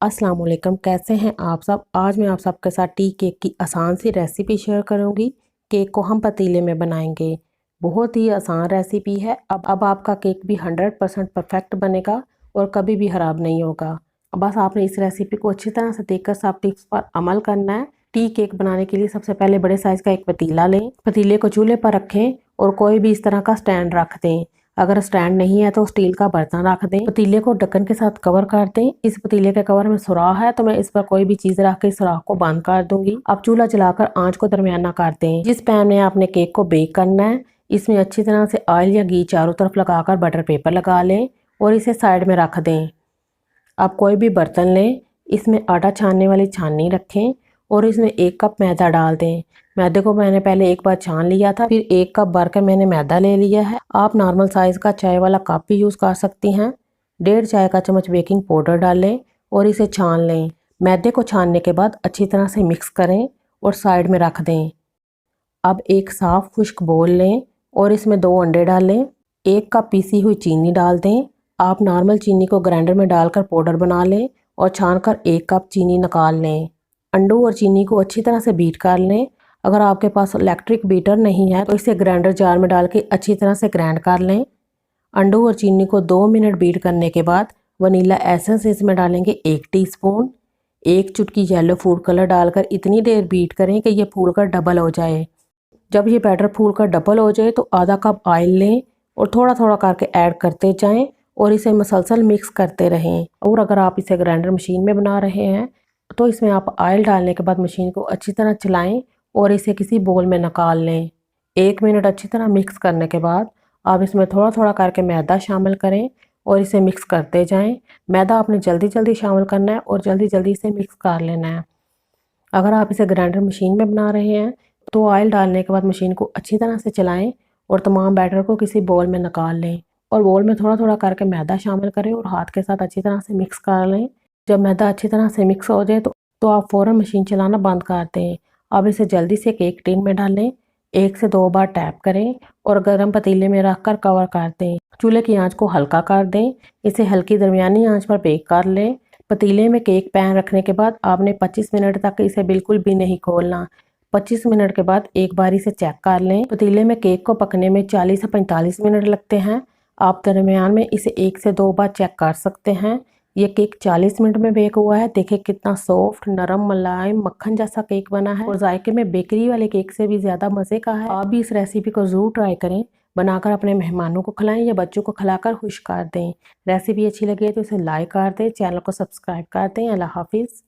अस्सलाम वालेकुम, कैसे हैं आप सब। आज मैं आप सबके साथ टी केक की आसान सी रेसिपी शेयर करूंगी। केक को हम पतीले में बनाएंगे। बहुत ही आसान रेसिपी है। अब आपका केक भी 100% परफेक्ट बनेगा और कभी भी ख़राब नहीं होगा। बस आपने इस रेसिपी को अच्छी तरह से देखकर सब टिप्स पर अमल करना है। टी केक बनाने के लिए सबसे पहले बड़े साइज़ का एक पतीला लें। पतीले को चूल्हे पर रखें और कोई भी इस तरह का स्टैंड रख दें। अगर स्टैंड नहीं है तो स्टील का बर्तन रख दें। पतीले को ढक्कन के साथ कवर कर दें। इस पतीले के कवर में सुराख है तो मैं इस पर कोई भी चीज रख के सुराख को बंद कर दूंगी। अब चूल्हा जलाकर आंच को दरमियाना कर दें। जिस पैन में आपने केक को बेक करना है इसमें अच्छी तरह से ऑयल या घी चारों तरफ लगाकर बटर पेपर लगा लें और इसे साइड में रख दें। अब कोई भी बर्तन लें, इसमें आटा छानने वाली छाननी रखें और इसमें 1 कप मैदा डाल दें। मैदे को मैंने पहले एक बार छान लिया था, फिर 1 कप भर कर मैंने मैदा ले लिया है। आप नॉर्मल साइज़ का चाय वाला कप भी यूज़ कर सकती हैं। 1.5 चाय का चम्मच बेकिंग पाउडर डालें और इसे छान लें। मैदे को छानने के बाद अच्छी तरह से मिक्स करें और साइड में रख दें। अब एक साफ खुश्क बोल लें और इसमें 2 अंडे डालें। 1 कप पीसी हुई चीनी डाल दें। आप नॉर्मल चीनी को ग्राइंडर में डालकर पाउडर बना लें और छानकर 1 कप चीनी निकाल लें। अंडों और चीनी को अच्छी तरह से बीट कर लें। अगर आपके पास इलेक्ट्रिक बीटर नहीं है तो इसे ग्राइंडर जार में डाल के अच्छी तरह से ग्राइंड कर लें। अंडों और चीनी को 2 मिनट बीट करने के बाद वनीला एसेंस इसमें डालेंगे 1 टीस्पून। 1 चुटकी येलो फूड कलर डालकर इतनी देर बीट करें कि ये फूल कर डबल हो जाए। जब ये बैटर फूल कर डबल हो जाए तो आधा कप ऑयल लें और थोड़ा थोड़ा करके ऐड करते जाएं और इसे मसलसल मिक्स करते रहें। और अगर आप इसे ग्राइंडर मशीन में बना रहे हैं तो इसमें आप ऑयल डालने के बाद मशीन को अच्छी तरह चलाएं और इसे किसी बोल में निकाल लें। 1 मिनट अच्छी तरह मिक्स करने के बाद आप इसमें थोड़ा थोड़ा करके मैदा शामिल करें और इसे मिक्स करते जाएं। मैदा आपने जल्दी जल्दी शामिल करना है और जल्दी जल्दी इसे मिक्स कर लेना है। अगर आप इसे ग्राइंडर मशीन में बना रहे हैं तो ऑयल डालने के बाद मशीन को अच्छी तरह से चलाएं और तमाम बैटर को किसी बोल में निकाल लें और बोल में थोड़ा थोड़ा करके मैदा शामिल करें और हाथ के साथ अच्छी तरह से मिक्स कर लें। जब मैदा अच्छी तरह से मिक्स हो जाए तो आप फ़ौरन मशीन चलाना बंद कर दें। अब इसे जल्दी से केक टिन में डालें। 1 से 2 बार टैप करें और गर्म पतीले में रख कर कवर कर दें। चूल्हे की आंच को हल्का कर दें। इसे हल्की दरमियानी आंच पर बेक कर लें। पतीले में केक पैन रखने के बाद आपने 25 मिनट तक इसे बिल्कुल भी नहीं खोलना। 25 मिनट के बाद एक बार इसे चेक कर लें। पतीले में केक को पकने में 40 से 45 मिनट लगते हैं। आप दरमियान में इसे 1 से 2 बार चेक कर सकते हैं। ये केक 40 मिनट में बेक हुआ है। देखिए कितना सॉफ्ट, नरम, मुलायम, मक्खन जैसा केक बना है और जायके में बेकरी वाले केक से भी ज़्यादा मज़े का है। आप भी इस रेसिपी को ज़रूर ट्राई करें। बनाकर अपने मेहमानों को खिलाएं या बच्चों को खिलाकर खुश कर दें। रेसिपी अच्छी लगे तो इसे लाइक कर दें, चैनल को सब्सक्राइब कर दें। अल्लाह हाफिज़।